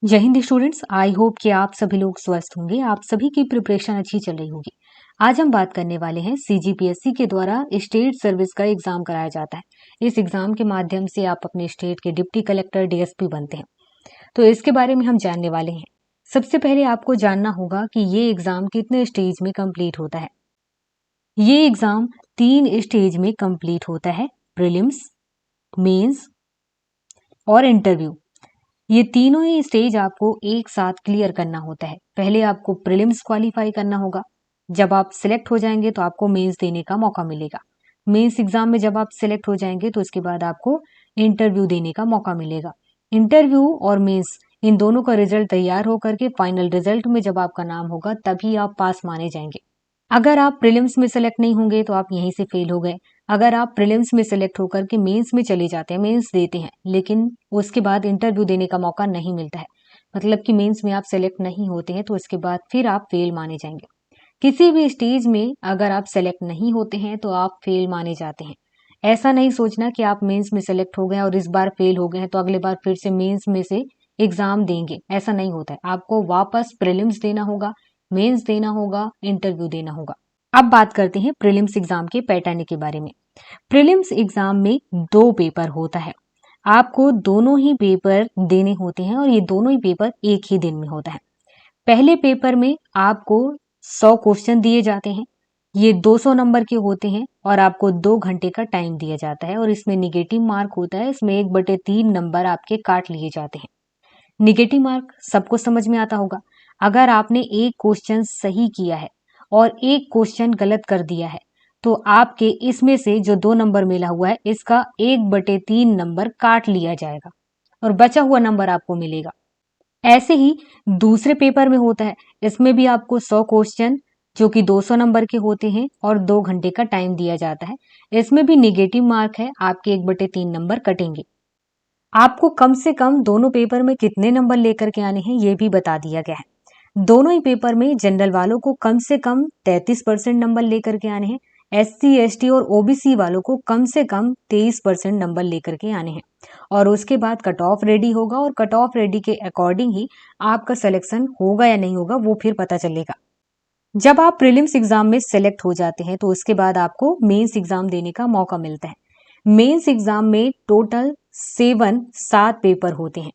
जय Hind students, I hope कि आप सभी लोग स्वस्थ होंगे। आप सभी की प्रिपरेशन अच्छी चल रही होगी। आज हम बात करने वाले हैं सीजीपीएससी के द्वारा स्टेट सर्विस का एग्जाम कराया जाता है। इस एग्जाम के माध्यम से आप अपने स्टेट के डिप्टी कलेक्टर डीएसपी बनते हैं, तो इसके बारे में हम जानने वाले हैं। सबसे पहले आपको जानना होगा कि ये एग्जाम कितने स्टेज में कंप्लीट होता है। ये एग्जाम 3 स्टेज में कंप्लीट होता है, प्रीलिम्स, मेंस और इंटरव्यू। ये तीनों ही स्टेज आपको एक साथ क्लियर करना होता है। पहले आपको प्रीलिम्स क्वालिफाई करना होगा। जब आप सिलेक्ट हो जाएंगे तो आपको मेंस देने का मौका मिलेगा। मेंस एग्जाम में जब आप सिलेक्ट हो जाएंगे तो उसके बाद आपको इंटरव्यू देने का मौका मिलेगा। इंटरव्यू और मेंस इन दोनों का रिजल्ट तैयार होकर के फाइनल रिजल्ट में जब आपका नाम होगा तभी आप पास माने जाएंगे। अगर आप प्रीलिम्स में सेलेक्ट नहीं होंगे तो आप यहीं से फेल हो गए। अगर आप प्रीलिम्स में सेलेक्ट होकर के मेंस में चले जाते हैं, मेंस देते हैं, लेकिन उसके बाद इंटरव्यू देने का मौका नहीं मिलता है, मतलब कि मेंस में आप सेलेक्ट नहीं होते हैं, तो उसके बाद फिर आप फेल माने जाएंगे। किसी भी स्टेज में अगर आप सेलेक्ट नहीं होते हैं तो आप फेल माने जाते हैं। ऐसा नहीं सोचना कि आप मेंस में सेलेक्ट हो गए और इस बार फेल हो गए हैं तो अगले बार फिर से मेंस में से एग्जाम देंगे, ऐसा नहीं होता है। आपको वापस प्रीलिम्स देना होगा, मेंस देना होगा, इंटरव्यू देना होगा। अब बात करते हैं प्रीलिम्स एग्जाम के पैटर्न के बारे में। प्रीलिम्स एग्जाम में 2 पेपर होता है। आपको दोनों ही पेपर देने होते हैं और ये दोनों ही पेपर एक ही दिन में होता है। पहले पेपर में आपको 100 क्वेश्चन दिए जाते हैं। ये 200 नंबर के होते हैं और आपको 2 घंटे का टाइम दिया जाता है और इसमें निगेटिव मार्क होता है। इसमें 1/3 नंबर आपके काट लिए जाते हैं। निगेटिव मार्क सबको समझ में आता होगा। अगर आपने एक क्वेश्चन सही किया है और एक क्वेश्चन गलत कर दिया है तो आपके इसमें से जो 2 नंबर मिला हुआ है इसका 1/3 नंबर काट लिया जाएगा और बचा हुआ नंबर आपको मिलेगा। ऐसे ही दूसरे पेपर में होता है। इसमें भी आपको 100 क्वेश्चन जो कि 200 नंबर के होते हैं और 2 घंटे का टाइम दिया जाता है। इसमें भी निगेटिव मार्क है, आपके 1/3 नंबर कटेंगे। आपको कम से कम दोनों पेपर में कितने नंबर लेकर के आने हैं ये भी बता दिया गया है। दोनों ही पेपर में जनरल वालों को कम से कम 33% नंबर लेकर के आने हैं। एससी, एसटी और ओबीसी वालों को कम से कम 23% नंबर लेकर के आने हैं और उसके बाद कट ऑफ रेडी होगा और कट ऑफ रेडी के अकॉर्डिंग ही आपका सिलेक्शन होगा या नहीं होगा वो फिर पता चलेगा। जब आप प्रीलिम्स एग्जाम में सेलेक्ट हो जाते हैं तो उसके बाद आपको मेंस एग्जाम देने का मौका मिलता है। मेंस एग्जाम में टोटल 7 पेपर होते हैं।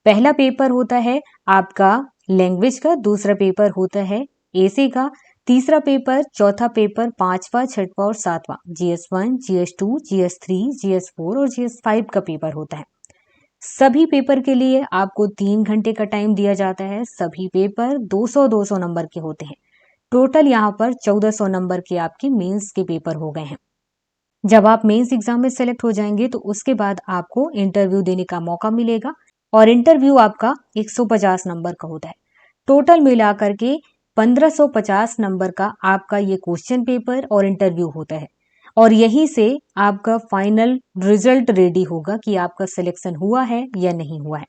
पहला पेपर होता है आपका लैंग्वेज का, दूसरा पेपर होता है एसे का, तीसरा पेपर, चौथा पेपर, पांचवा, छठवां और सातवां GS1, GS2, GS3, GS4 और GS5 का पेपर होता है। सभी पेपर के लिए आपको 3 घंटे का टाइम दिया जाता है। सभी पेपर 200-200 नंबर के होते हैं। टोटल यहाँ पर 1400 नंबर के आपके मेंस के पेपर हो गए हैं। जब आप मेंस एग्जाम में सेलेक्ट हो जाएंगे तो उसके बाद आपको इंटरव्यू देने का मौका मिलेगा और इंटरव्यू आपका 150 नंबर का होता है। टोटल मिलाकर के 1550 नंबर का आपका ये क्वेश्चन पेपर और इंटरव्यू होता है और यहीं से आपका फाइनल रिजल्ट रेडी होगा कि आपका सिलेक्शन हुआ है या नहीं हुआ है।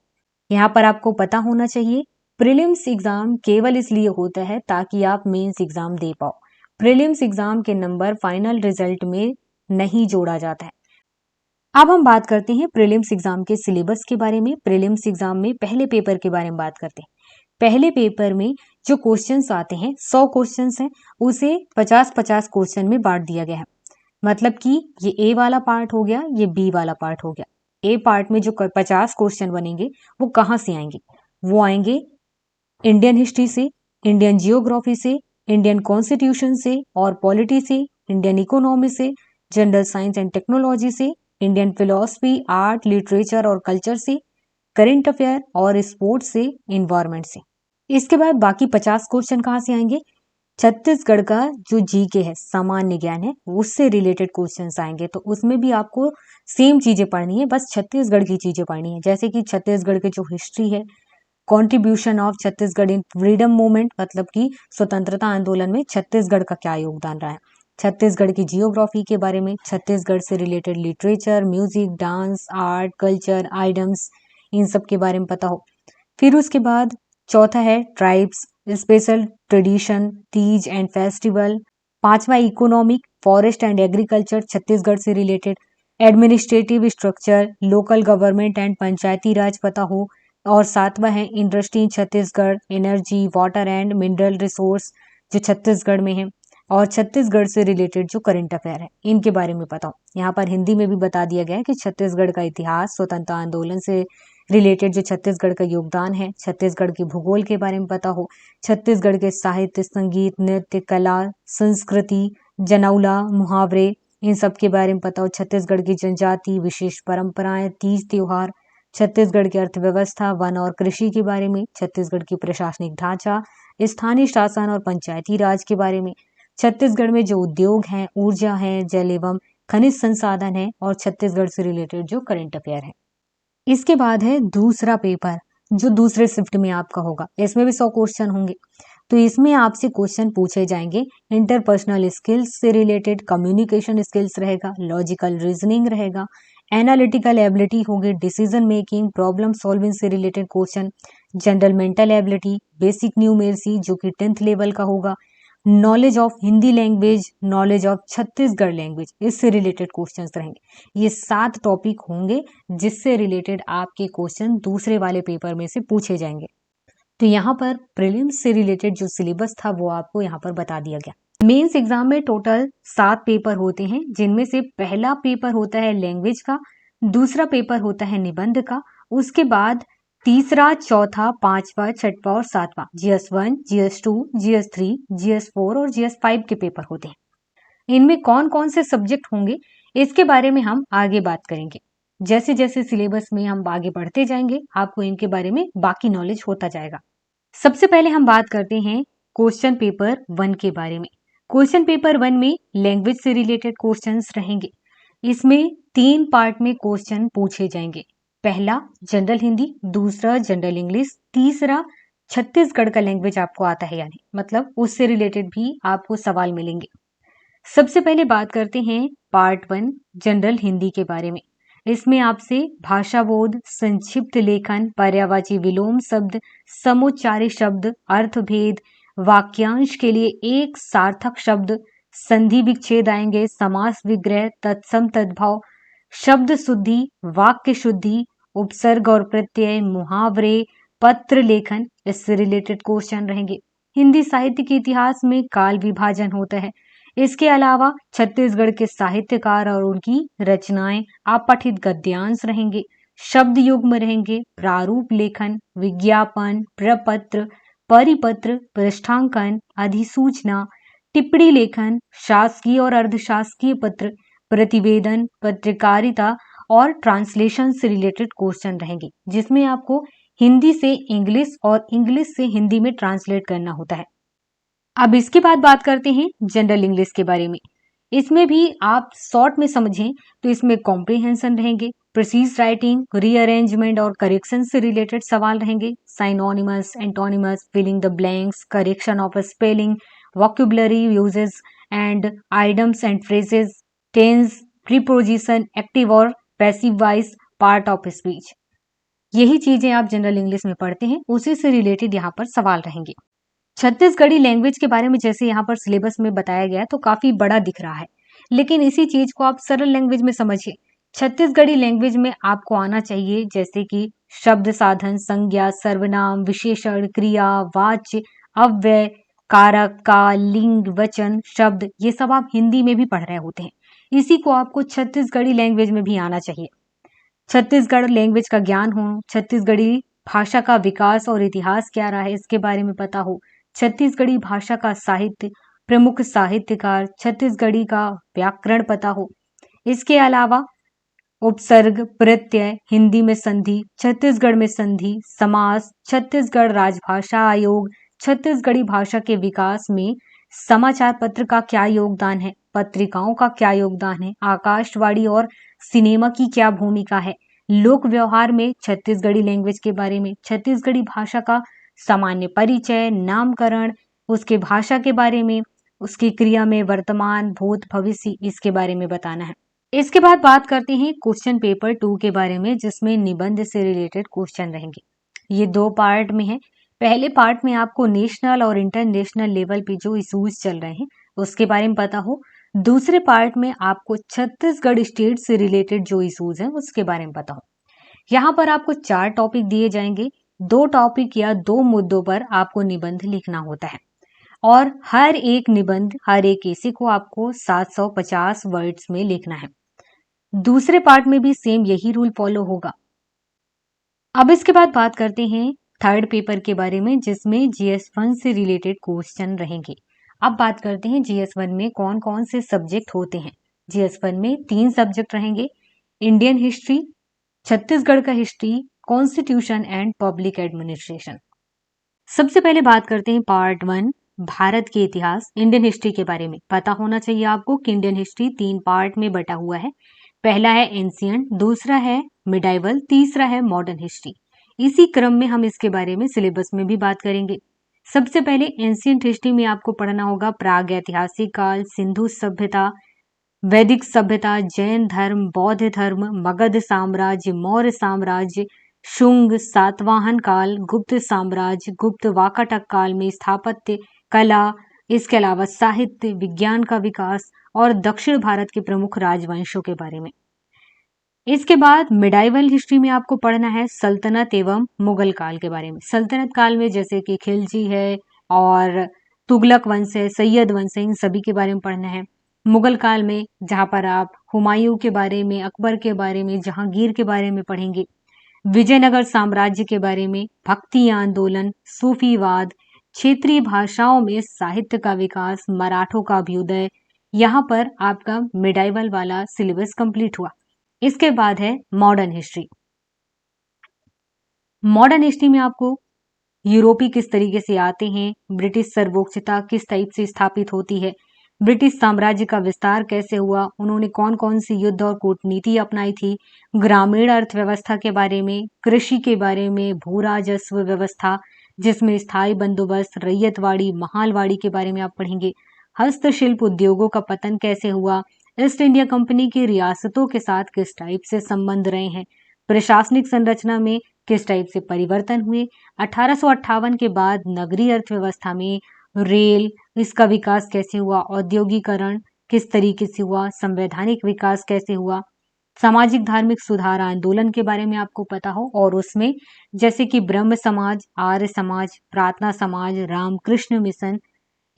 यहाँ पर आपको पता होना चाहिए प्रीलिम्स एग्जाम केवल इसलिए होता है ताकि आप मेंस एग्जाम दे पाओ। प्रीलिम्स एग्जाम के नंबर फाइनल रिजल्ट में नहीं जोड़ा जाता है। अब हम बात करते हैं प्रीलिम्स एग्जाम के सिलेबस के बारे में। प्रीलिम्स एग्जाम में पहले पेपर के बारे में बात करते हैं। पहले पेपर में जो क्वेश्चंस आते हैं 100 क्वेश्चंस हैं, उसे 50-50 क्वेश्चन में बांट दिया गया है। मतलब कि ये ए वाला पार्ट हो गया, ये बी वाला पार्ट हो गया। ए पार्ट में जो 50 क्वेश्चन बनेंगे वो कहाँ से आएंगे? वो आएंगे इंडियन हिस्ट्री से, इंडियन जियोग्राफी से, इंडियन कॉन्स्टिट्यूशन से और पॉलिटी से, इंडियन इकोनॉमी से, जनरल साइंस एंड टेक्नोलॉजी से, इंडियन फिलोसफी, आर्ट, लिटरेचर और कल्चर से, करंट अफेयर और स्पोर्ट्स से, इन्वायरमेंट से। इसके बाद बाकी 50 क्वेश्चन कहाँ से आएंगे? छत्तीसगढ़ का जो जीके है, सामान्य ज्ञान है, उससे रिलेटेड क्वेश्चंस आएंगे। तो उसमें भी आपको सेम चीजें पढ़नी है, बस छत्तीसगढ़ की चीजें पढ़नी है। जैसे कि छत्तीसगढ़ के जो हिस्ट्री है, contribution of Chhattisgarh in freedom movement, मतलब कि स्वतंत्रता आंदोलन में छत्तीसगढ़ का क्या योगदान रहा है। छत्तीसगढ़ की जियोग्राफी के बारे में, छत्तीसगढ़ से related literature, music, dance, art, culture, items, इन सब के बारे में पता हो। फिर उसके बाद चौथा है tribes, special tradition, Teej and festival. पांचवा economic, forest and agriculture, Chhattisgarh से related. Administrative structure, local government and Panchayati Raj पता हो। और 7वां है industry in Chhattisgarh, energy, water and mineral resource जो छत्तीसगढ़ में है, और छत्तीसगढ़ से रिलेटेड जो करंट अफेयर है इनके बारे में बताओ। यहाँ पर हिंदी में भी बता दिया गया है कि छत्तीसगढ़ का इतिहास, स्वतंत्रता आंदोलन से रिलेटेड जो छत्तीसगढ़ का योगदान है, छत्तीसगढ़ के भूगोल के बारे में पता हो, छत्तीसगढ़ के साहित्य, संगीत, नृत्य, कला, संस्कृति, जनौला, मुहावरे, इन सब के बारे में पता हो, छत्तीसगढ़ की जनजाति, विशेष परंपराएं, तीज त्योहार, छत्तीसगढ़ की अर्थव्यवस्था, वन और कृषि के बारे में, छत्तीसगढ़ की प्रशासनिक ढांचा, स्थानीय शासन और पंचायती राज के बारे में, छत्तीसगढ़ में जो उद्योग हैं, ऊर्जा है, जल एवं खनिज संसाधन है, और छत्तीसगढ़ से रिलेटेड जो करंट अफेयर है। इसके बाद है दूसरा पेपर जो दूसरे शिफ्ट में आपका होगा। इसमें भी 100 क्वेश्चन होंगे। तो इसमें आपसे क्वेश्चन पूछे जाएंगे इंटरपर्सनल स्किल्स से रिलेटेड, कम्युनिकेशन स्किल्स रहेगा, लॉजिकल रीजनिंग रहेगा, एनालिटिकल एबिलिटी होगी, डिसीजन मेकिंग, प्रॉब्लम सॉल्विंग से related question, general mental ability, basic numeracy जो कि 10th लेवल का होगा, knowledge of Hindi language, knowledge of Chhattisgarh language, इससे रिलेटेड क्वेश्चंस रहेंगे। ये 7 टॉपिक होंगे जिससे रिलेटेड आपके क्वेश्चन दूसरे वाले पेपर में से पूछे जाएंगे। तो यहाँ पर प्रीलिम्स से रिलेटेड जो सिलेबस था वो आपको यहाँ पर बता दिया गया। मेंस एग्जाम में टोटल 7 पेपर होते हैं, जिनमें से पहला पेपर होता है लैंग्वेज का, दूसरा पेपर होता है निबंध का, उसके बाद तीसरा, चौथा, 5वां, 6वां और 7वां GS1, GS2, GS3, GS4 और GS5 के पेपर होते हैं। इनमें कौन कौन से सब्जेक्ट होंगे इसके बारे में हम आगे बात करेंगे। जैसे जैसे सिलेबस में हम आगे बढ़ते जाएंगे आपको इनके बारे में बाकी नॉलेज होता जाएगा। सबसे पहले हम बात करते हैं क्वेश्चन पेपर 1 के बारे में। क्वेश्चन पेपर 1 में लैंग्वेज से रिलेटेड क्वेश्चंस रहेंगे। इसमें 3 पार्ट में क्वेश्चन पूछे जाएंगे। पहला जनरल हिंदी, दूसरा जनरल इंग्लिश, तीसरा छत्तीसगढ़ का लैंग्वेज आपको आता है या नहीं, मतलब उससे रिलेटेड भी आपको सवाल मिलेंगे। सबसे पहले बात करते हैं पार्ट 1 जनरल हिंदी के बारे में। इसमें आपसे भाषा बोध, संक्षिप्त लेखन, पर्यायवाची विलोम शब्द, समुच्चारी शब्द, अर्थभेद, वाक्यांश के लिए एक सार्थक शब्द, संधि विच्छेद आएंगे, समास विग्रह, तत्सम तद्भव, शब्द शुद्धि, वाक्य शुद्धि, उपसर्ग और प्रत्यय, मुहावरे, पत्र लेखन, इससे रिलेटेड क्वेश्चन रहेंगे। हिंदी साहित्य के इतिहास में काल विभाजन होता है। इसके अलावा छत्तीसगढ़ के साहित्यकार और उनकी रचनाएं, अपठित गद्यांश रहेंगे, शब्द युग्म रहेंगे, प्रारूप लेखन, विज्ञापन, प्रपत्र, परिपत्र, पृष्ठांकन, अधिसूचना, टिप्पणी लेखन, शासकीय और अर्धशासकीय पत्र, प्रतिवेदन, पत्रकारिता और ट्रांसलेशन से रिलेटेड क्वेश्चन रहेंगे, जिसमें आपको हिंदी से इंग्लिश और इंग्लिश से हिंदी में ट्रांसलेट करना होता है। अब इसके बाद बात करते हैं जनरल इंग्लिश के बारे में। इसमें भी आप शॉर्ट में समझें तो इसमें कॉम्प्रिहेंशन रहेंगे, प्रिसीज राइटिंग, रीअरेंजमेंट और करेक्शन से रिलेटेड सवाल रहेंगे, synonyms, antonyms, filling the blanks, correction of spelling, vocabulary usages and idioms and phrases, tense, preposition, active और passive voice, part of speech. यही चीजें आप जनरल इंग्लिश में पढ़ते हैं, उसी से रिलेटेड यहाँ पर सवाल रहेंगे। छत्तीसगढ़ी लैंग्वेज के बारे में जैसे यहाँ पर सिलेबस में बताया गया तो काफी बड़ा दिख रहा है, लेकिन इसी चीज को आप सरल लैंग्वेज में समझिए। छत्तीसगढ़ी लैंग्वेज में आपको आना चाहिए जैसे कि शब्द साधन, संज्ञा, सर्वनाम, विशेषण, क्रिया, वाच्य, अव्यय, कारक, काल, लिंग, वचन, शब्द, ये सब आप हिंदी में भी पढ़ रहे होते हैं। इसी को आपको छत्तीसगढ़ी लैंग्वेज में भी आना चाहिए। छत्तीसगढ़ लैंग्वेज का ज्ञान हो, छत्तीसगढ़ी भाषा का विकास और इतिहास क्या रहा है इसके बारे में पता हो, छत्तीसगढ़ी भाषा का साहित्य, प्रमुख साहित्यकार, छत्तीसगढ़ी का व्याकरण पता हो। इसके अलावा उपसर्ग, प्रत्यय, हिंदी में संधि, छत्तीसगढ़ में संधि, समास, छत्तीसगढ़ राजभाषा आयोग, छत्तीसगढ़ी भाषा के विकास में समाचार पत्र का क्या योगदान है, पत्रिकाओं का क्या योगदान है, आकाशवाणी और सिनेमा की क्या भूमिका है, लोक व्यवहार में छत्तीसगढ़ी लैंग्वेज के बारे में, छत्तीसगढ़ी भाषा का सामान्य परिचय, नामकरण, उसके भाषा के बारे में, उसकी क्रिया में वर्तमान, भूत, भविष्य, इसके बारे में बताना है। इसके बाद बात करते हैं क्वेश्चन पेपर 2 के बारे में, जिसमें निबंध से रिलेटेड क्वेश्चन रहेंगे। ये 2 पार्ट में है। पहले पार्ट में आपको नेशनल और इंटरनेशनल लेवल पे जो इशूज चल रहे हैं उसके बारे में पता हो। दूसरे पार्ट में आपको छत्तीसगढ़ स्टेट से रिलेटेड जो इशूज हैं उसके बारे में पता हो। यहाँ पर आपको 4 टॉपिक दिए जाएंगे। 2 टॉपिक या 2 मुद्दों पर आपको निबंध लिखना होता है और हर एक निबंध, हर एक एसे को आपको 750 वर्ड्स में लिखना है। दूसरे पार्ट में भी सेम यही रूल फॉलो होगा। अब इसके बाद बात करते हैं थर्ड पेपर के बारे में, जिसमें GS1 से रिलेटेड क्वेश्चन रहेंगे। अब बात करते हैं GS1 में कौन कौन से सब्जेक्ट होते हैं। GS1 में 3 सब्जेक्ट रहेंगे, इंडियन हिस्ट्री, छत्तीसगढ़ का history, constitution and public administration. सबसे पहले बात करते हैं पार्ट 1, भारत के इतिहास, इंडियन हिस्ट्री के बारे में। पता होना चाहिए आपको कि इंडियन हिस्ट्री 3 पार्ट में बटा हुआ है। पहला है एंशिएंट, दूसरा है मिडाइवल, तीसरा है मॉडर्न हिस्ट्री। इसी क्रम में हम इसके बारे में सिलेबस में भी बात करेंगे। सबसे पहले एंशिएंट हिस्ट्री में आपको पढ़ना होगा प्राग ऐतिहासिक काल, सिंधु सभ्यता, वैदिक सभ्यता, जैन धर्म, बौद्ध धर्म, मगध साम्राज्य, मौर्य साम्राज्य, शुंग, सातवाहन काल, गुप्त साम्राज्य, गुप्त वाकाटक काल में स्थापत्य कला, इसके अलावा साहित्य, विज्ञान का विकास और दक्षिण भारत के प्रमुख राजवंशों के बारे में। इसके बाद मिडाइवल हिस्ट्री में आपको पढ़ना है सल्तनत एवं मुगल काल के बारे में। सल्तनत काल में जैसे कि खिलजी है और तुगलक वंश है, सैयद वंश है, इन सभी के बारे में पढ़ना है। मुगल काल में जहां पर आप हुमायूं के बारे में, अकबर के बारे में, जहांगीर के बारे में पढ़ेंगे। विजयनगर साम्राज्य के बारे में, भक्ति आंदोलन, सूफीवाद, क्षेत्रीय भाषाओं में साहित्य का विकास, मराठों का अभ्युदय। यहाँ पर आपका मिडाइवल वाला सिलेबस कंप्लीट हुआ। इसके बाद है मॉडर्न हिस्ट्री। मॉडर्न हिस्ट्री में आपको यूरोपी किस तरीके से आते हैं, ब्रिटिश सर्वोच्चता किस टाइप से स्थापित होती है, ब्रिटिश साम्राज्य का विस्तार कैसे हुआ, उन्होंने कौन कौन सी युद्ध और कूटनीति अपनाई थी, ग्रामीण अर्थव्यवस्था के बारे में, कृषि के बारे में, भू राजस्व व्यवस्था जिसमें स्थायी बंदोबस्त, रैयतवाड़ी, महालवाड़ी के बारे में आप पढ़ेंगे। हस्तशिल्प उद्योगों का पतन कैसे हुआ, ईस्ट इंडिया कंपनी की रियासतों के साथ किस टाइप से संबंध रहे हैं, प्रशासनिक संरचना में किस टाइप से परिवर्तन हुए, 1858 के बाद नगरीय अर्थव्यवस्था में रेल, इसका विकास कैसे हुआ, औद्योगिकरण किस तरीके से हुआ, संवैधानिक विकास कैसे हुआ, सामाजिक धार्मिक सुधार आंदोलन के बारे में आपको पता हो और उसमें जैसे कि ब्रह्म समाज, आर्य समाज, प्रार्थना समाज, रामकृष्ण मिशन,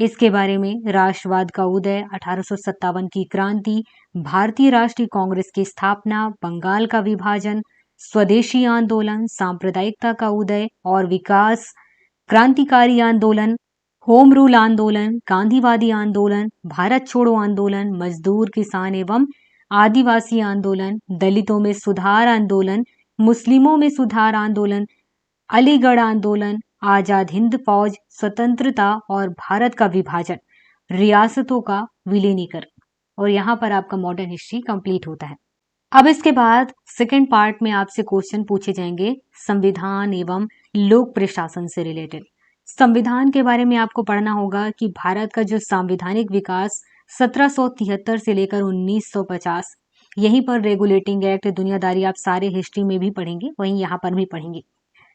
इसके बारे में, राष्ट्रवाद का उदय, 1857 की क्रांति, भारतीय राष्ट्रीय कांग्रेस की स्थापना, बंगाल का विभाजन, स्वदेशी आंदोलन, सांप्रदायिकता का उदय और विकास, क्रांतिकारी आंदोलन, होम रूल आंदोलन, गांधीवादी आंदोलन, भारत छोड़ो आंदोलन, मजदूर, किसान एवं आदिवासी आंदोलन, दलितों में सुधार आंदोलन, मुस्लिमों में सुधार आंदोलन, अलीगढ़ आंदोलन, आजाद हिंद फौज, स्वतंत्रता और भारत का विभाजन, रियासतों का विलीनीकरण। और यहाँ पर आपका मॉडर्न हिस्ट्री कंप्लीट होता है। अब इसके बाद सेकंड पार्ट में आपसे क्वेश्चन पूछे जाएंगे संविधान एवं लोक प्रशासन से रिलेटेड। संविधान के बारे में आपको पढ़ना होगा कि भारत का जो संवैधानिक विकास 1773 से लेकर 1950, यहीं पर रेगुलेटिंग एक्ट, दुनियादारी आप सारे हिस्ट्री में भी पढ़ेंगे, वहीं यहाँ पर भी पढ़ेंगे।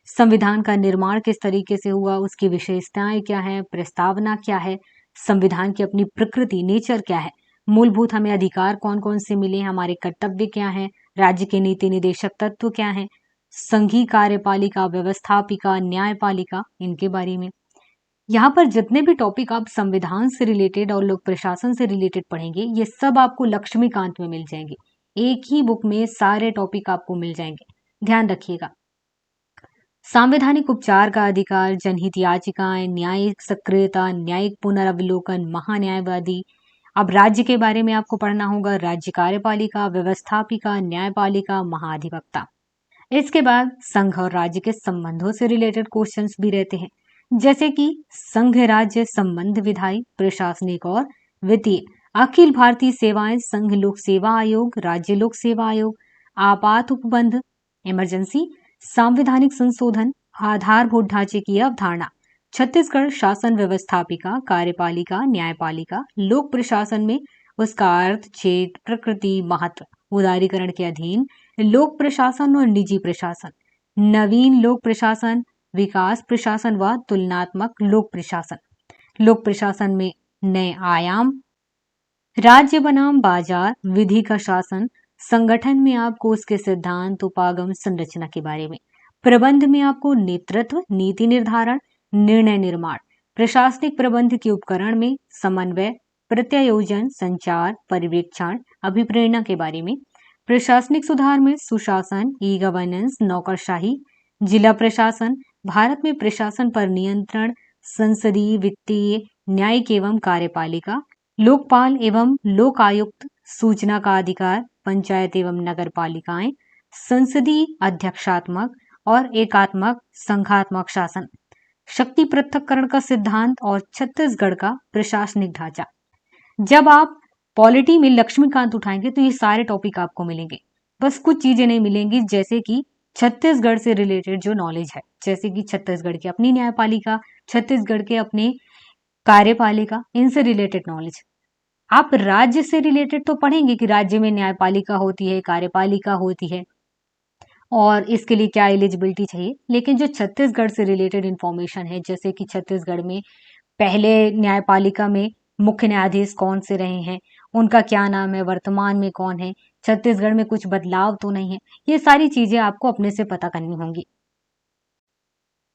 संविधान का निर्माण किस तरीके से हुआ, उसकी विशेषताएं क्या है, प्रस्तावना क्या है, संविधान की अपनी प्रकृति, नेचर क्या है, मूलभूत हमें अधिकार कौन कौन से मिले, हमारे कर्तव्य क्या हैं, राज्य के नीति निदेशक तत्व क्या हैं, संघीय कार्यपालिका, व्यवस्थापिका, न्यायपालिका, इनके बारे में। यहाँ पर जितने भी टॉपिक आप संविधान से रिलेटेड और लोक प्रशासन से रिलेटेड पढ़ेंगे, ये सब आपको लक्ष्मीकांत में मिल जाएंगे। एक ही बुक में सारे टॉपिक आपको मिल जाएंगे, ध्यान रखिएगा। संवैधानिक उपचार का अधिकार, जनहित याचिकाएं, न्यायिक सक्रियता, न्यायिक पुनर्वलोकन, महान्यायवादी। अब राज्य के बारे में आपको पढ़ना होगा, राज्य कार्यपालिका, व्यवस्थापिका, न्यायपालिका, महाधिवक्ता। इसके बाद संघ और राज्य के संबंधों से रिलेटेड क्वेश्चंस भी रहते हैं, जैसे कि संघ राज्य संबंध विधायी, प्रशासनिक और वित्तीय, अखिल भारतीय सेवाएं, संघ लोक सेवा आयोग, राज्य लोक सेवा आयोग, आपात उपबंध, इमरजेंसी, संवैधानिक संशोधन, आधारभूत ढांचे की अवधारणा, छत्तीसगढ़ शासन व्यवस्थापिका, कार्यपालिका, न्यायपालिका, लोक प्रशासन में उसका अर्थ, क्षेत्र, प्रकृति, महत्व, उदारीकरण के अधीन, लोक प्रशासन और निजी प्रशासन, नवीन लोक प्रशासन, विकास प्रशासन व तुलनात्मक लोक प्रशासन। लोक प्रशासन में नए आयाम, राज्य बनाम बाजार, विधि का शासन, संगठन में आपको उसके सिद्धांत, उपागम, संरचना के बारे में। प्रबंध में आपको नेतृत्व, नीति निर्धारण, निर्णय निर्माण। प्रशासनिक प्रबंध के उपकरण में समन्वय, प्रत्यायोजन, संचार, पर्यवेक्षण, अभिप्रेरणा के बारे में। प्रशासनिक सुधार में सुशासन, ई गवर्नेंस, नौकरशाही। जिला प्रशासन, भारत में प्रशासन पर नियंत्रण, संसदीय, वित्तीय, न्यायिक एवं कार्यपालिका। लोकपाल एवं लोकायुक्त, सूचना का अधिकार, पंचायत एवं नगर पालिकाएं। संसदीय, अध्यक्षात्मक और एकात्मक संघात्मक शासन। शक्ति पृथक्करण का सिद्धांत और छत्तीसगढ़ का प्रशासनिक ढांचा। जब आप पॉलिटी में लक्ष्मीकांत उठाएंगे तो ये सारे टॉपिक आपको मिलेंगे, बस कुछ चीजें नहीं मिलेंगी, जैसे कि छत्तीसगढ़ से रिलेटेड जो नॉलेज है, जैसे कि छत्तीसगढ़ की अपनी न्यायपालिका, छत्तीसगढ़ के अपने कार्यपालिका, इनसे रिलेटेड नॉलेज। आप राज्य से रिलेटेड तो पढ़ेंगे कि राज्य में न्यायपालिका होती है, कार्यपालिका होती है और इसके लिए क्या एलिजिबिलिटी चाहिए, लेकिन जो छत्तीसगढ़ से रिलेटेड इंफॉर्मेशन है, जैसे कि छत्तीसगढ़ में पहले न्यायपालिका में मुख्य न्यायाधीश कौन से रहे हैं, उनका क्या नाम है, वर्तमान में कौन है, छत्तीसगढ़ में कुछ बदलाव तो नहीं है, ये सारी चीजें आपको अपने से पता करनी होंगी।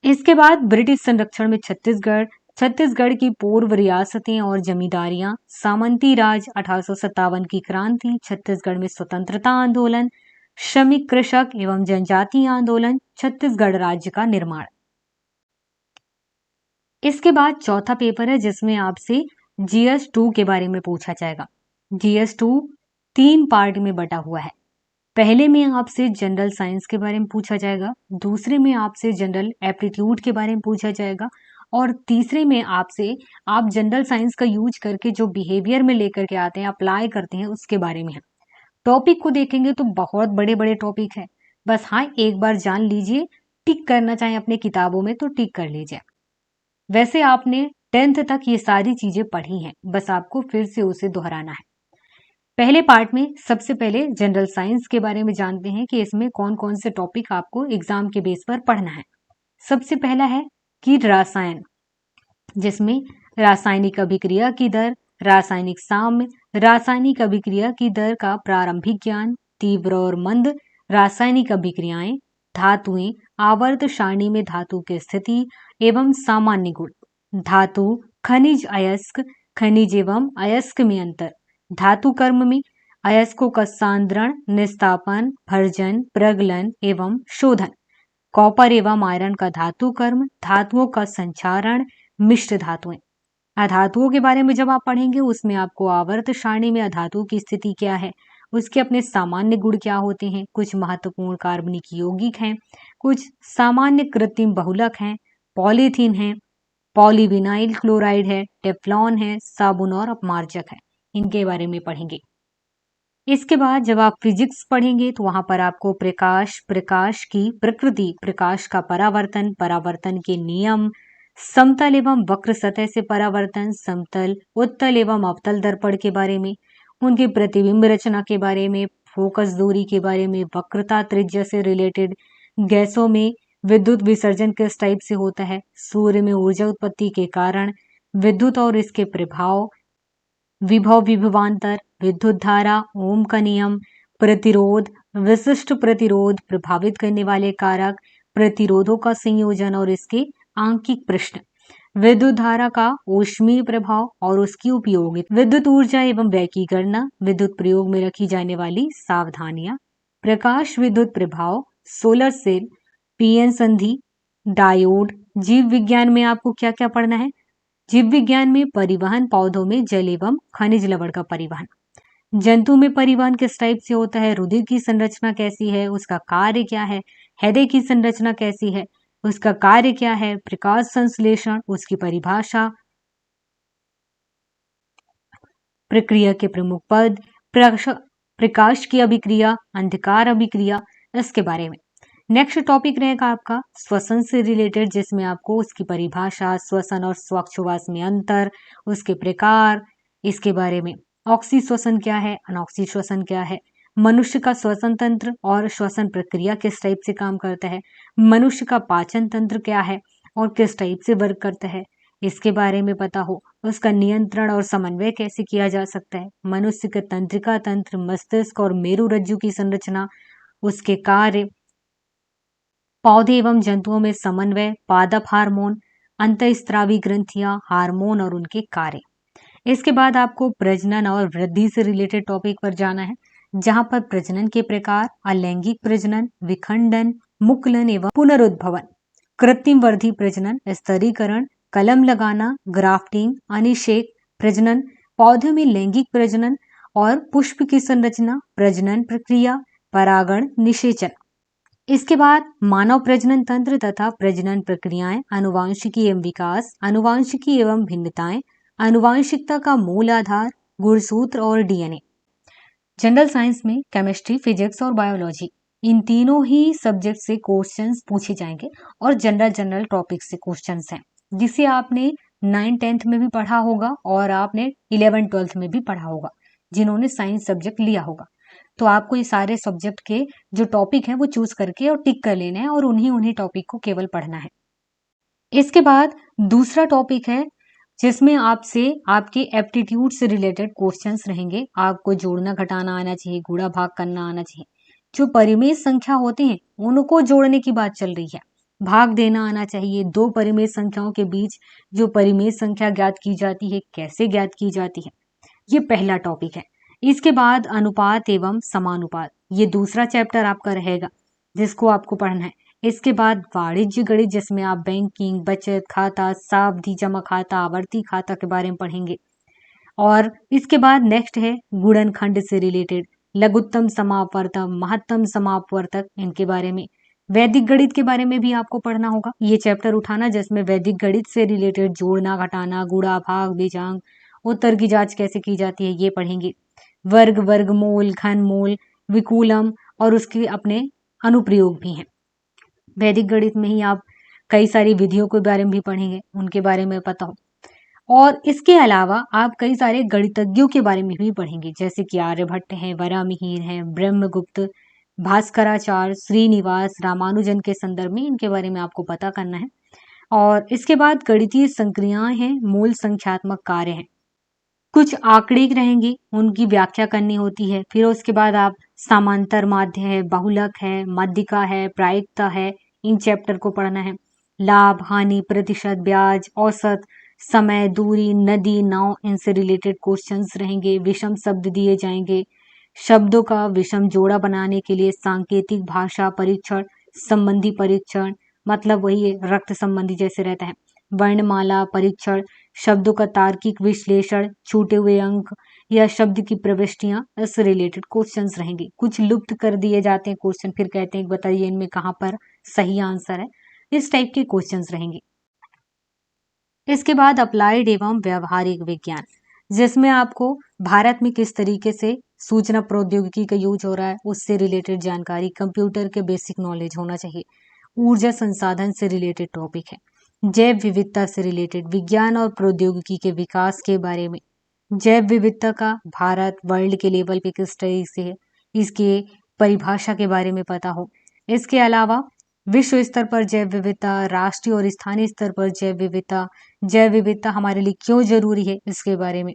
इसके बाद ब्रिटिश संरक्षण में छत्तीसगढ़, छत्तीसगढ़ की पूर्व रियासतें और जमींदारियां, सामंती राज, 1857 की क्रांति, छत्तीसगढ़ में स्वतंत्रता आंदोलन, श्रमिक, कृषक एवं जनजातीय आंदोलन, छत्तीसगढ़ राज्य का निर्माण। इसके बाद चौथा पेपर है जिसमें आपसे GS2 के बारे में पूछा जाएगा। GS2 तीन पार्ट में बटा हुआ है। पहले में आपसे जनरल साइंस के बारे में पूछा जाएगा, दूसरे में आपसे जनरल एप्टीट्यूड के बारे में पूछा जाएगा और तीसरे में आपसे आप जनरल साइंस का यूज करके जो बिहेवियर में लेकर के आते हैं, अप्लाई करते हैं, उसके बारे में है। टॉपिक को देखेंगे तो बहुत बड़े बड़े टॉपिक है, बस हाँ एक बार जान लीजिए, टिक करना चाहे अपने किताबों में तो टिक कर लीजिए। वैसे आपने 10th तक ये सारी चीजें पढ़ी हैं, बस आपको फिर से उसे दोहराना है। पहले पार्ट में सबसे पहले जनरल साइंस के बारे में जानते हैं कि इसमें कौन कौन से टॉपिक आपको एग्जाम के बेस पर पढ़ना है। सबसे पहला है कि रसायन, जिसमें रासायनिक अभिक्रिया की दर, रासायनिक साम्य, रासायनिक अभिक्रिया की दर का प्रारंभिक ज्ञान, तीव्र और मंद रासायनिक अभिक्रियाएं, धातुएं, आवर्त सारणी में धातु की स्थिति एवं सामान्य गुण, धातु, खनिज, अयस्क, खनिज एवं अयस्क में अंतर, धातु कर्म में अयस्कों का सांद्रण, निस्तापन, भर्जन, प्रगलन एवं शोधन, कॉपर एवं आयरन का धातु कर्म, धातुओं का संचारण, मिश्र धातुएं। अधातुओं के बारे में जब आप पढ़ेंगे उसमें आपको आवर्त सारणी में अधातु की स्थिति क्या है, उसके अपने सामान्य गुण क्या होते हैं, कुछ महत्वपूर्ण कार्बनिक यौगिक हैं, कुछ सामान्य कृत्रिम बहुलक हैं, पॉलीथीन है, पॉलीविनाइल क्लोराइड है, टेफ्लॉन है, साबुन और अपमार्जक है, इनके बारे में पढ़ेंगे। इसके बाद जब आप फिजिक्स पढ़ेंगे तो वहां पर आपको प्रकाश, प्रकाश की प्रकृति, प्रकाश का परावर्तन, परावर्तन के नियम, समतल एवं वक्र सतह से परावर्तन, समतल, उत्तल एवं अवतल दर्पण के बारे में, उनकी प्रतिबिंब रचना के बारे में, फोकस दूरी के बारे में, वक्रता त्रिज्या से रिलेटेड, गैसों में विद्युत विसर्जन किस टाइप से होता है, सूर्य में ऊर्जा उत्पत्ति के कारण, विद्युत और इसके प्रभाव, विभव विभवांतर, विद्युत धारा, ओम का नियम, प्रतिरोध, विशिष्ट प्रतिरोध, प्रभावित करने वाले कारक, प्रतिरोधों का संयोजन और इसके आंकिक प्रश्न, विद्युत धारा का ऊष्मीय प्रभाव और उसकी उपयोगिता, विद्युत ऊर्जा एवं व्यय की गणना, विद्युत प्रयोग में रखी जाने वाली सावधानियां, प्रकाश विद्युत प्रभाव, सोलर सेल, पीएन संधि, डायोड। जीव विज्ञान में आपको क्या क्या पढ़ना है, जीव विज्ञान में परिवहन, पौधों में जल एवं खनिज लवण का परिवहन, जंतु में परिवहन किस टाइप से होता है, रुधिर की संरचना कैसी है, उसका कार्य क्या है, हृदय की संरचना कैसी है, उसका कार्य क्या है, प्रकाश संश्लेषण, उसकी परिभाषा, प्रक्रिया के प्रमुख पद, प्रकाश की अभिक्रिया, अंधकार अभिक्रिया, इसके बारे में। नेक्स्ट टॉपिक रहेगा आपका श्वसन से रिलेटेड, जिसमें आपको उसकी परिभाषा, श्वसन और श्वासोच्छ्वास में अंतर, उसके प्रकार, इसके बारे में, ऑक्सी श्वसन क्या है, अनॉक्सी श्वसन क्या है, मनुष्य का श्वसन तंत्र और श्वसन प्रक्रिया किस टाइप से काम करता है, मनुष्य का पाचन तंत्र क्या है और किस टाइप से वर्क करता है, इसके बारे में पता हो, उसका नियंत्रण और समन्वय कैसे किया जा सकता है, मनुष्य के तंत्रिका तंत्र, मस्तिष्क और मेरुरज्जु की संरचना, उसके कार्य, पौधे एवं जंतुओं में समन्वय, पादप हार्मोन, अंतःस्रावी ग्रंथियां, हार्मोन और उनके कार्य। इसके बाद आपको प्रजनन और वृद्धि से रिलेटेड टॉपिक पर जाना है, जहां पर प्रजनन के प्रकार, अलैंगिक प्रजनन, विखंडन, मुकुलन एवं पुनरुद्भवन, कृत्रिम वर्धी प्रजनन, स्तरीकरण, कलम लगाना, ग्राफ्टिंग, अनिषेक प्रजनन, पौधों में लैंगिक प्रजनन और पुष्प की संरचना, प्रजनन प्रक्रिया, परागण, निषेचन। इसके बाद मानव प्रजनन तंत्र तथा प्रजनन प्रक्रियाएं, आनुवांशिकी एवं विकास, आनुवांशिकी एवं भिन्नताएं, आनुवांशिकता का मूल आधार, गुणसूत्र और डीएनए। जनरल साइंस में केमिस्ट्री, फिजिक्स और बायोलॉजी, इन तीनों ही सब्जेक्ट से क्वेश्चंस पूछे जाएंगे और जनरल टॉपिक से क्वेश्चंस हैं, जिसे आपने 9th-10th में भी पढ़ा होगा और आपने 11th-12th में भी पढ़ा होगा, जिन्होंने साइंस सब्जेक्ट लिया होगा। तो आपको ये सारे सब्जेक्ट के जो टॉपिक हैं वो चूज करके और टिक कर लेना है और उन्हीं टॉपिक को केवल पढ़ना है। इसके बाद दूसरा टॉपिक है जिसमें आपसे आपके एप्टीट्यूड से रिलेटेड क्वेश्चंस रहेंगे। आपको जोड़ना घटाना आना चाहिए, गुणा भाग करना आना चाहिए। जो परिमेय संख्या होते हैं उनको जोड़ने की बात चल रही है। भाग देना आना चाहिए। दो परिमेय संख्याओं के बीच जो परिमेय संख्या ज्ञात की जाती है, कैसे ज्ञात की जाती है, ये पहला टॉपिक है। इसके बाद अनुपात एवं समानुपात, ये दूसरा चैप्टर आपका रहेगा जिसको आपको पढ़ना है। इसके बाद वाणिज्य गणित, जिसमें आप बैंकिंग, बचत खाता, सावधि जमा खाता, आवर्ती खाता के बारे में पढ़ेंगे। और इसके बाद नेक्स्ट है गुणनखंड से रिलेटेड, लघुत्तम समापवर्तक, महत्तम समापवर्तक, इनके बारे में। वैदिक गणित के बारे में भी आपको पढ़ना होगा। ये चैप्टर उठाना जिसमें वैदिक गणित से रिलेटेड जोड़ना घटाना, गुणा भाग, बीजांग, उत्तर की जांच कैसे की जाती है, ये पढ़ेंगे। वर्ग, वर्गमूल, घनमूल, विकूलम और उसके अपने अनुप्रयोग भी हैं। वैदिक गणित में ही आप कई सारी विधियों के बारे में भी पढ़ेंगे, उनके बारे में पता हो। और इसके अलावा आप कई सारे गणितज्ञों के बारे में भी पढ़ेंगे, जैसे कि आर्यभट्ट हैं, वराहमिहिर हैं, ब्रह्मगुप्त, भास्कराचार्य, श्रीनिवास, रामानुजन के संदर्भ में इनके बारे में आपको पता करना है। और इसके बाद गणितीय संक्रियाएं हैं, मूल संख्यात्मक कार्य हैं, कुछ आंकड़े रहेंगे, उनकी व्याख्या करनी होती है। फिर उसके बाद आप समांतर माध्य है, बहुलक है, माध्यिका है, प्रायिकता है, इन चैप्टर को पढ़ना है। लाभ, हानि, प्रतिशत, ब्याज, औसत, समय, दूरी, नदी, नाव, इनसे रिलेटेड क्वेश्चंस रहेंगे। विषम शब्द दिए जाएंगे। शब्दों का विषम जोड़ा बनाने के लिए सांकेतिक भाषा परीक्षण, संबंधी परीक्षण, मतलब वही है रक्त संबंधी जैसे रहता है। वर्णमाला परीक्षण, शब्दों का तार्किक विश्लेषण, छूटे हुए अंक या शब्द की प्रविष्टियां, इससे रिलेटेड क्वेश्चंस रहेंगे। कुछ लुप्त कर दिए जाते हैं क्वेश्चन, फिर कहते हैं कि बताइए इनमें कहाँ पर सही आंसर है। इस टाइप के क्वेश्चंस रहेंगे। इसके बाद अप्लाइड एवं व्यवहारिक विज्ञान, जिसमें आपको भारत में किस तरीके से सूचना प्रौद्योगिकी का यूज हो रहा है उससे रिलेटेड जानकारी, कंप्यूटर के बेसिक नॉलेज होना चाहिए। ऊर्जा संसाधन से रिलेटेड टॉपिक है। जैव विविधता से रिलेटेड, विज्ञान और प्रौद्योगिकी के विकास के बारे में, जैव विविधता का भारत वर्ल्ड के लेवल पे किस तरह से है, इसके परिभाषा के बारे में पता हो। इसके अलावा विश्व स्तर पर जैव विविधता, राष्ट्रीय और स्थानीय स्तर पर जैव विविधता हमारे लिए क्यों जरूरी है, इसके बारे में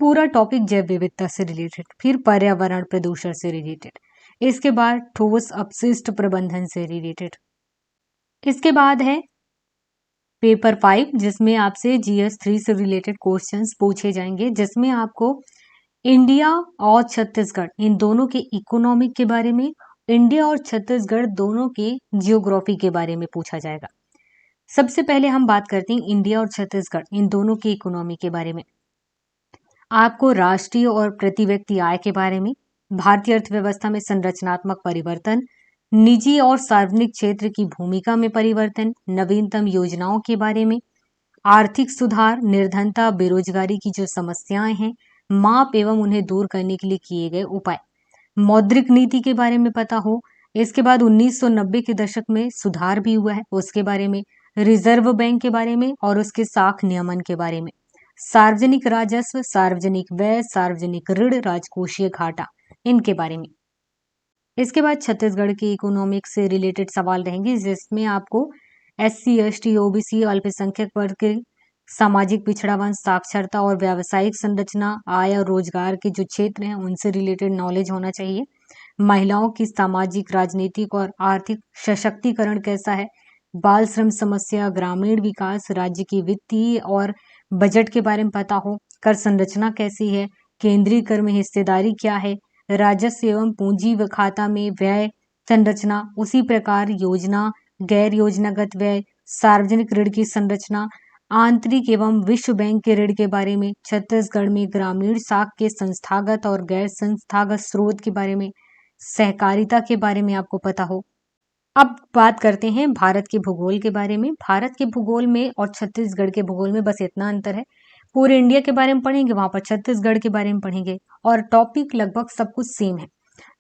पूरा टॉपिक जैव विविधता से रिलेटेड। फिर पर्यावरण प्रदूषण से रिलेटेड। इसके बाद ठोस अपशिष्ट प्रबंधन से रिलेटेड। इसके बाद है पेपर 5, जिसमें आपसे GS3 से रिलेटेड क्वेश्चंस पूछे जाएंगे, जिसमें आपको इंडिया और छत्तीसगढ़ इन दोनों के इकोनॉमिक के बारे में, इंडिया और छत्तीसगढ़ दोनों के जियोग्राफी के बारे में पूछा जाएगा। सबसे पहले हम बात करते हैं इंडिया और छत्तीसगढ़ इन दोनों की इकोनॉमी के बारे में। आपको राष्ट्रीय और प्रति व्यक्ति आय के बारे में, भारतीय अर्थव्यवस्था में संरचनात्मक परिवर्तन, निजी और सार्वजनिक क्षेत्र की भूमिका में परिवर्तन, नवीनतम योजनाओं के बारे में, आर्थिक सुधार, निर्धनता, बेरोजगारी की जो समस्याएं हैं, माप एवं उन्हें दूर करने के लिए किए गए उपाय, मौद्रिक नीति के बारे में पता हो। इसके बाद 1990 के दशक में सुधार भी हुआ है उसके बारे में, रिजर्व बैंक के बारे में और उसके साख नियमन के बारे में, सार्वजनिक राजस्व, सार्वजनिक व्यय, सार्वजनिक ऋण, राजकोषीय घाटा, इनके बारे में। इसके बाद छत्तीसगढ़ की इकोनॉमिक से रिलेटेड सवाल रहेंगे, जिसमें आपको SC ST OBC अल्पसंख्यक वर्ग के सामाजिक पिछड़ापन, साक्षरता और व्यावसायिक संरचना, आय और रोजगार के जो क्षेत्र हैं उनसे रिलेटेड नॉलेज होना चाहिए। महिलाओं की सामाजिक, राजनीतिक और आर्थिक सशक्तिकरण कैसा है, बाल श्रम समस्या, ग्रामीण विकास, राज्य की वित्तीय और बजट के बारे में पता हो, कर संरचना कैसी है, केंद्रीय कर में हिस्सेदारी क्या है, राजस्व एवं पूंजी व खाता में व्यय संरचना, उसी प्रकार योजना, गैर योजनागत व्यय, सार्वजनिक ऋण की संरचना, आंतरिक एवं विश्व बैंक के ऋण के बारे में, छत्तीसगढ़ में ग्रामीण साख के संस्थागत और गैर संस्थागत स्रोत के बारे में, सहकारिता के बारे में आपको पता हो। अब बात करते हैं भारत के भूगोल के बारे में। भारत के भूगोल में और छत्तीसगढ़ के भूगोल में बस इतना अंतर है, पूरे इंडिया के बारे में पढ़ेंगे, वहां पर छत्तीसगढ़ के बारे में पढ़ेंगे और टॉपिक लगभग सब कुछ सेम है।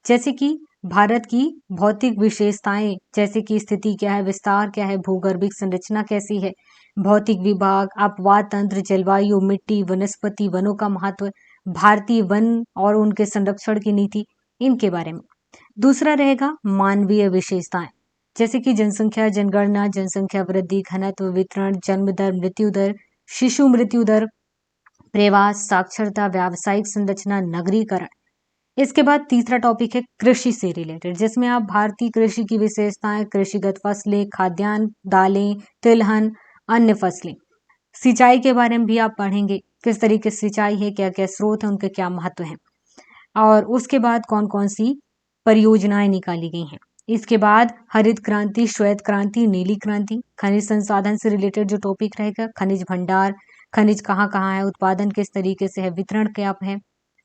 जैसे कि भारत की भौतिक विशेषताएं, जैसे कि स्थिति क्या है, विस्तार क्या है, भूगर्भिक संरचना कैसी है, भौतिक विभाग, अपवाद तंत्र, जलवायु, मिट्टी, वनस्पति, वनों का महत्व, भारतीय वन और उनके संरक्षण की नीति, इनके बारे में। दूसरा रहेगा मानवीय विशेषताएं, जैसे कि जनसंख्या, जनगणना, जनसंख्या वृद्धि, घनत्व, वितरण, जन्म दर, मृत्यु दर, शिशु मृत्यु दर, प्रवास, साक्षरता, व्यावसायिक संरचना, नगरीकरण। इसके बाद तीसरा टॉपिक है कृषि से रिलेटेड, जिसमें आप भारतीय कृषि की विशेषताएं, कृषिगत फसलें, खाद्यान्न, दालें, तिलहन, अन्य फसलें, सिंचाई के बारे में भी आप पढ़ेंगे, किस तरीके से सिंचाई है, क्या क्या स्रोत है, उनके क्या महत्व है, और उसके बाद कौन कौन सी परियोजनाएं निकाली गई हैं। इसके बाद हरित क्रांति, श्वेत क्रांति, नीली क्रांति, खनिज संसाधन से रिलेटेड जो टॉपिक रहेगा, खनिज भंडार, खनिज कहाँ कहाँ है, उत्पादन किस तरीके से है, वितरण क्या है।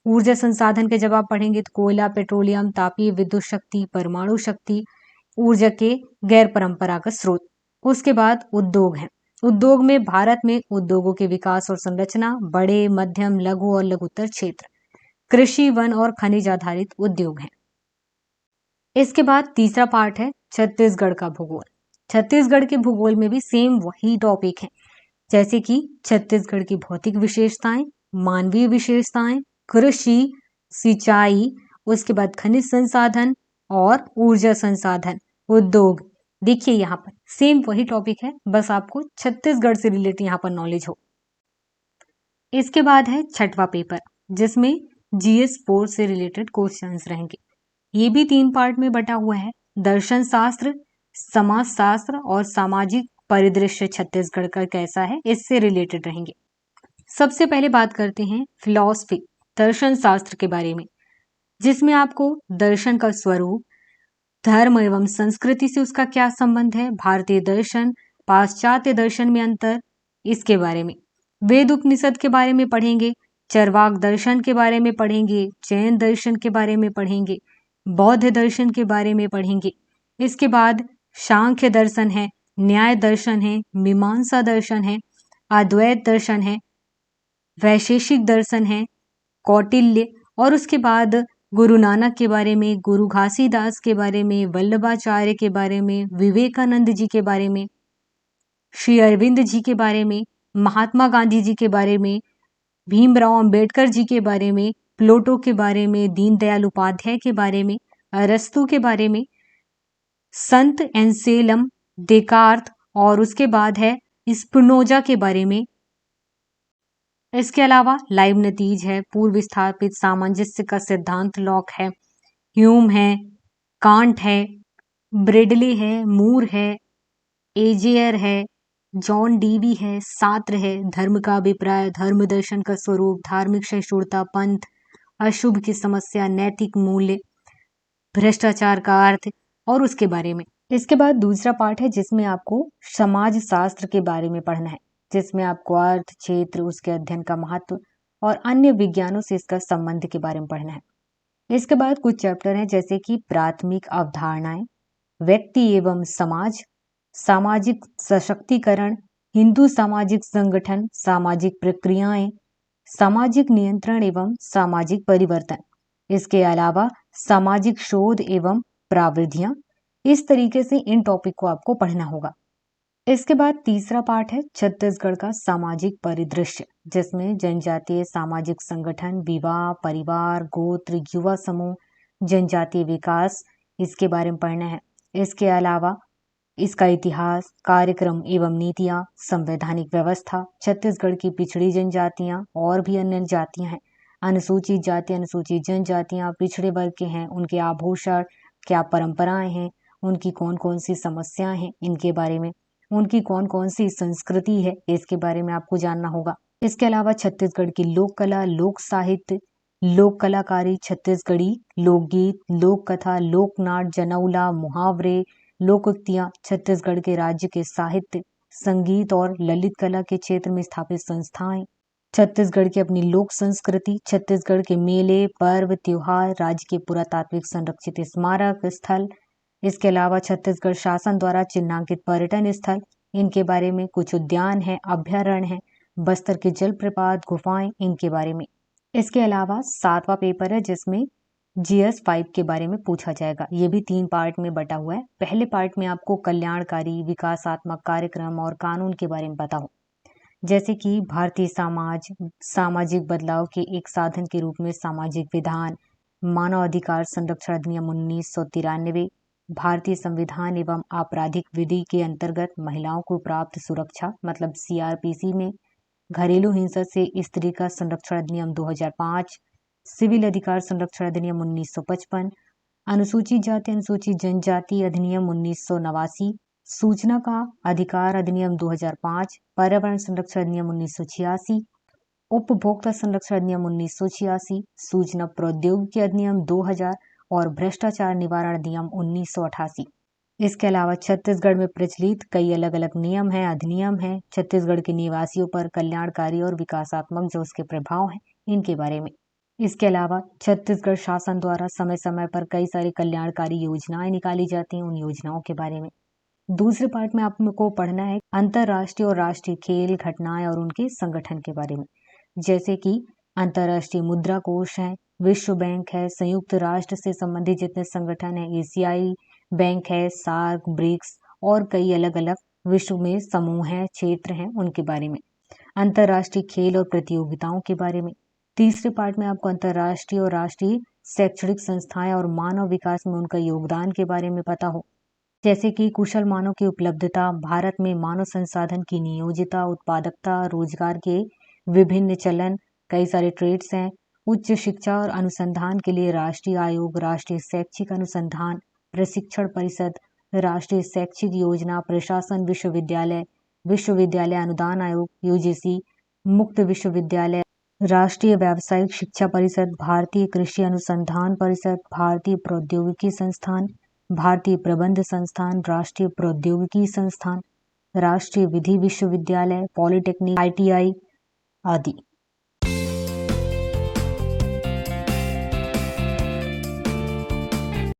ऊर्जा संसाधन के जब आप पढ़ेंगे तो कोयला, पेट्रोलियम, तापीय विद्युत शक्ति, परमाणु शक्ति, ऊर्जा के गैर परंपरागत स्रोत। उसके बाद उद्योग है, उद्योग में भारत में उद्योगों के विकास और संरचना, बड़े, मध्यम, लघु और लघुत्तर क्षेत्र, कृषि, वन और खनिज आधारित उद्योग हैं। इसके बाद तीसरा पार्ट है छत्तीसगढ़ का भूगोल। छत्तीसगढ़ के भूगोल में भी सेम वही टॉपिक है, जैसे कि छत्तीसगढ़ की भौतिक विशेषताएं, मानवीय विशेषताएं, कृषि, सिंचाई, उसके बाद खनिज संसाधन और ऊर्जा संसाधन, उद्योग। देखिए यहाँ पर सेम वही टॉपिक है, बस आपको छत्तीसगढ़ से रिलेटेड यहाँ पर नॉलेज हो। इसके बाद है छठवां पेपर, जिसमें GS4 से रिलेटेड क्वेश्चंस रहेंगे। ये भी 3 पार्ट में बटा हुआ है, दर्शन शास्त्र, समाज शास्त्र और सामाजिक परिदृश्य छत्तीसगढ़ का कैसा है, इससे रिलेटेड रहेंगे। सबसे पहले बात करते हैं फिलॉसफी, दर्शन शास्त्र के बारे में, जिसमें आपको दर्शन का स्वरूप, धर्म एवं संस्कृति से उसका क्या संबंध है, भारतीय दर्शन, पाश्चात्य दर्शन में अंतर, इसके बारे में। वेद उपनिषद के बारे में पढ़ेंगे, चरवाक दर्शन के बारे में पढ़ेंगे, जैन दर्शन के बारे में पढ़ेंगे, बौद्ध दर्शन के बारे में पढ़ेंगे। इसके बाद सांख्य दर्शन है, न्याय दर्शन है, मीमांसा दर्शन है, अद्वैत दर्शन है, वैशेषिक दर्शन है, कौटिल्य, और उसके बाद गुरु नानक के बारे में, गुरु घासीदास के बारे में, वल्लभाचार्य के बारे में, विवेकानंद जी के बारे में, श्री अरविंद जी के बारे में, महात्मा गांधी जी के बारे में, भीमराव अंबेडकर जी के बारे में, प्लेटो के बारे में, दीनदयाल उपाध्याय के बारे में, अरस्तु के बारे में, संत एंसेलम, देकार्त, और उसके बाद है स्पिनोजा के बारे में। इसके अलावा लाइबनिज़ है, पूर्व स्थापित सामंजस्य का सिद्धांत लॉक है, ह्यूम है, कांट है, ब्रेडले है, मूर है, एजेयर है, जॉन डीवी है, सात्र है, धर्म का अभिप्राय, धर्म दर्शन का स्वरूप, धार्मिक सहिष्णुता, पंथ, अशुभ की समस्या, नैतिक मूल्य, भ्रष्टाचार का अर्थ, और उसके बारे में। इसके बाद दूसरा पार्ट है, जिसमें आपको समाज शास्त्र के बारे में पढ़ना है, जिसमें आपको अर्थ, क्षेत्र, उसके अध्ययन का महत्व और अन्य विज्ञानों से इसका संबंध के बारे में पढ़ना है। इसके बाद कुछ चैप्टर हैं, जैसे कि प्राथमिक अवधारणाएं, व्यक्ति एवं समाज, सामाजिक सशक्तिकरण, हिंदू सामाजिक संगठन, सामाजिक प्रक्रियाएं, सामाजिक नियंत्रण एवं सामाजिक परिवर्तन। इसके अलावा सामाजिक शोध एवं प्रवृत्तियां। इस तरीके से इन टॉपिक को आपको पढ़ना होगा। इसके बाद तीसरा पार्ट है छत्तीसगढ़ का सामाजिक परिदृश्य, जिसमें जनजातीय सामाजिक संगठन, विवाह, परिवार, गोत्र, युवा समूह, जनजातीय विकास, इसके बारे में पढ़ना है। इसके अलावा इसका इतिहास, कार्यक्रम एवं नीतियाँ, संवैधानिक व्यवस्था, छत्तीसगढ़ की पिछड़ी जनजातियाँ और भी अन्य जातियाँ हैं। अनुसूचित जाति, अनुसूचित जनजातियाँ, पिछड़े वर्ग के हैं, उनके आभूषण, क्या परंपराएं हैं, उनकी कौन कौन सी समस्याएं हैं, इनके बारे में, उनकी कौन कौन सी संस्कृति है, इसके बारे में आपको जानना होगा। इसके अलावा छत्तीसगढ़ की लोक कला, लोक साहित्य, लोक कलाकारी, छत्तीसगढ़ी लोकगीत, लोक कथा, लोकनाट, जनौला, मुहावरे, लोकोक्तियां, छत्तीसगढ़ के राज्य के साहित्य, संगीत और ललित कला के क्षेत्र में स्थापित संस्थाएं, छत्तीसगढ़ की अपनी लोक संस्कृति, छत्तीसगढ़ के मेले, पर्व, त्योहार, राज्य के पुरातात्विक संरक्षित स्मारक स्थल, इसके अलावा छत्तीसगढ़ शासन द्वारा चिन्हांकित पर्यटन स्थल, इनके बारे में, कुछ उद्यान हैं, अभ्यारण्य हैं, बस्तर के जलप्रपात, गुफाएं, इनके बारे में। इसके अलावा 7वां पेपर है जिसमें GS5 के बारे में पूछा जाएगा। ये भी 3 पार्ट में बटा हुआ है। पहले पार्ट में आपको कल्याणकारी, विकासात्मक कार्यक्रम और कानून के बारे में पता हो, जैसे कि भारतीय समाज सामाजिक बदलाव के एक साधन के रूप में सामाजिक विधान, मानव अधिकार संरक्षण अधिनियम 1993, भारतीय संविधान एवं आपराधिक विधि के अंतर्गत महिलाओं को प्राप्त सुरक्षा मतलब CRPC में, घरेलू हिंसा से स्त्री का संरक्षण अधिनियम 2005, सिविल अधिकार संरक्षण अधिनियम 1955, अनुसूचित जाति अनुसूचित जनजाति अधिनियम 1989, सूचना का अधिकार अधिनियम 2005, पर्यावरण संरक्षण अधिनियम 1986, उपभोक्ता संरक्षण अधिनियम 1986, सूचना प्रौद्योगिकी अधिनियम 2000 और भ्रष्टाचार निवारण अधिनियम 1988। इसके अलावा छत्तीसगढ़ में प्रचलित कई अलग अलग नियम हैं, अधिनियम हैं, छत्तीसगढ़ के निवासियों पर कल्याणकारी और विकासात्मक जो उसके प्रभाव हैं, इनके बारे में। इसके अलावा छत्तीसगढ़ शासन द्वारा समय समय पर कई सारी कल्याणकारी योजनाएं निकाली जाती हैं, उन योजनाओं के बारे में। दूसरे पार्ट में आपको पढ़ना है अंतर्राष्ट्रीय और राष्ट्रीय खेल घटनाएं और उनके संगठन के बारे में, जैसे कि अंतर्राष्ट्रीय मुद्रा कोष है, विश्व बैंक है, संयुक्त राष्ट्र से संबंधित जितने संगठन है, एशियाई बैंक है, सार्क, ब्रिक्स और कई अलग अलग विश्व में समूह हैं, क्षेत्र हैं, उनके बारे में। अंतर्राष्ट्रीय खेल और प्रतियोगिताओं के बारे में। तीसरे पार्ट में आपको अंतर्राष्ट्रीय और राष्ट्रीय शैक्षणिक संस्थाएं और मानव विकास में उनका योगदान के बारे में पता हो, जैसे कि कुशल मानव की उपलब्धता, भारत में मानव संसाधन की नियोजिता, उत्पादकता, रोजगार के विभिन्न चलन, कई सारे ट्रेड्स हैं, उच्च शिक्षा और अनुसंधान के लिए राष्ट्रीय आयोग, राष्ट्रीय शैक्षिक अनुसंधान प्रशिक्षण परिषद, राष्ट्रीय शैक्षिक योजना, प्रशासन, विश्वविद्यालय, विश्वविद्यालय अनुदान आयोग UGC, मुक्त विश्वविद्यालय, राष्ट्रीय व्यावसायिक शिक्षा परिषद, भारतीय कृषि अनुसंधान परिषद, भारतीय प्रौद्योगिकी संस्थान, भारतीय प्रबंध संस्थान, राष्ट्रीय प्रौद्योगिकी संस्थान, राष्ट्रीय विधि विश्वविद्यालय, पॉलिटेक्निक, ITI आदि।